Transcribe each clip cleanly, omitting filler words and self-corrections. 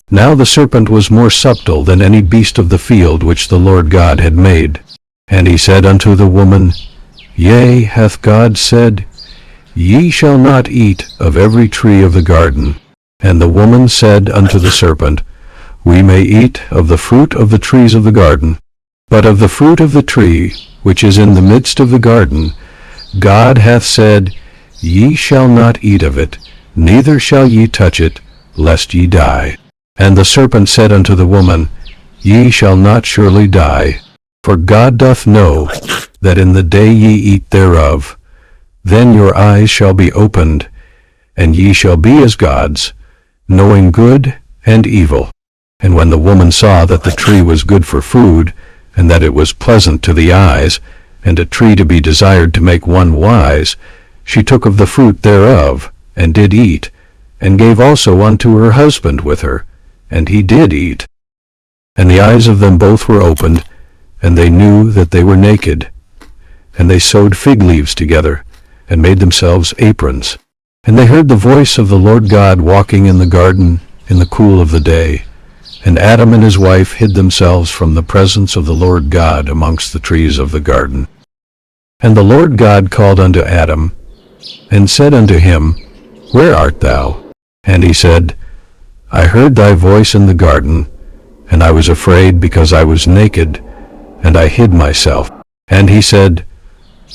Now the serpent was more subtle than any beast of the field which the Lord God had made. And he said unto the woman, Yea, hath God said, Ye shall not eat of every tree of the garden. And the woman said unto the serpent, We may eat of the fruit of the trees of the garden. But of the fruit of the tree which is in the midst of the garden, God hath said, Ye shall not eat of it, neither shall ye touch it, lest ye die. And the serpent said unto the woman, Ye shall not surely die. For God doth know that in the day ye eat thereof, then your eyes shall be opened, and ye shall be as gods, knowing good and evil. And when the woman saw that the tree was good for food, and that it was pleasant to the eyes, and a tree to be desired to make one wise, she took of the fruit thereof, and did eat, and gave also unto her husband with her, and he did eat. And the eyes of them both were opened, and they knew that they were naked. And they sewed fig leaves together, and made themselves aprons. And they heard the voice of the Lord God walking in the garden in the cool of the day. And Adam and his wife hid themselves from the presence of the Lord God amongst the trees of the garden. And the Lord God called unto Adam, and said unto him, Where art thou? And he said, I heard thy voice in the garden, and I was afraid because I was naked, and I hid myself. And he said,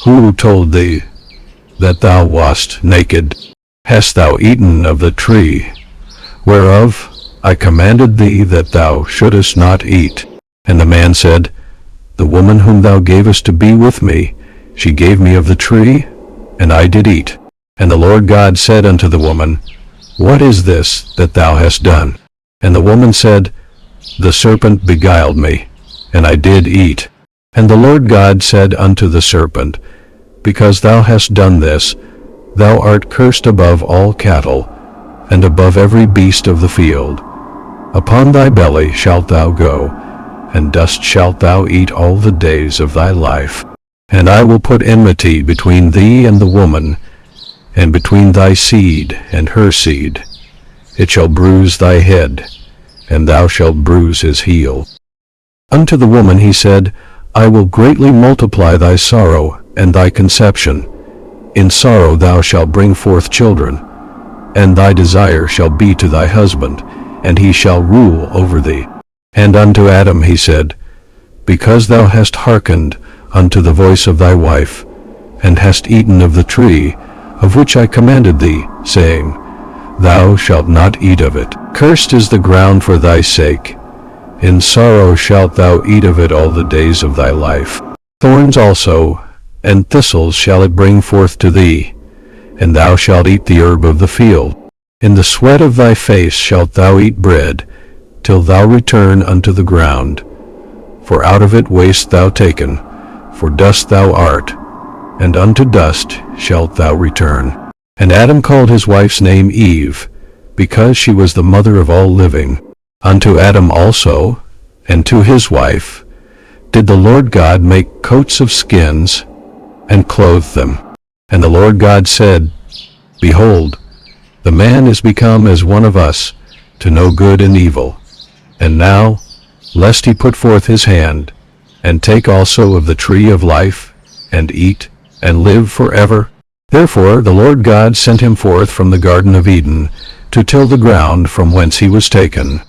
Who told thee that thou wast naked? Hast thou eaten of the tree, whereof I commanded thee that thou shouldest not eat? And the man said, The woman whom thou gavest to be with me, she gave me of the tree, and I did eat. And the Lord God said unto the woman, What is this that thou hast done? And the woman said, The serpent beguiled me, and I did eat. And the Lord God said unto the serpent, Because thou hast done this, thou art cursed above all cattle, and above every beast of the field. Upon thy belly shalt thou go, and dust shalt thou eat all the days of thy life. And I will put enmity between thee and the woman, and between thy seed and her seed. It shall bruise thy head, and thou shalt bruise his heel. Unto the woman he said, I will greatly multiply thy sorrow and thy conception. In sorrow thou shalt bring forth children, and thy desire shall be to thy husband, and he shall rule over thee. And unto Adam he said, Because thou hast hearkened unto the voice of thy wife, and hast eaten of the tree, of which I commanded thee, saying, Thou shalt not eat of it. Cursed is the ground for thy sake. In sorrow shalt thou eat of it all the days of thy life. Thorns also and thistles shall it bring forth to thee, and thou shalt eat the herb of the field. In the sweat of thy face shalt thou eat bread, till thou return unto the ground. For out of it wast thou taken, for dust thou art, and unto dust shalt thou return. And Adam called his wife's name Eve, because she was the mother of all living. Unto Adam also, and to his wife, did the Lord God make coats of skins, and clothe them. And the Lord God said, Behold, the man is become as one of us, to know good and evil. And now, lest he put forth his hand, and take also of the tree of life, and eat, and live forever. Therefore the Lord God sent him forth from the Garden of Eden, to till the ground from whence he was taken.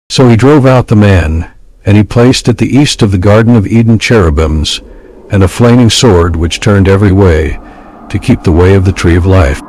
So he drove out the man, and he placed at the east of the Garden of Eden cherubims, and a flaming sword which turned every way, to keep the way of the tree of life.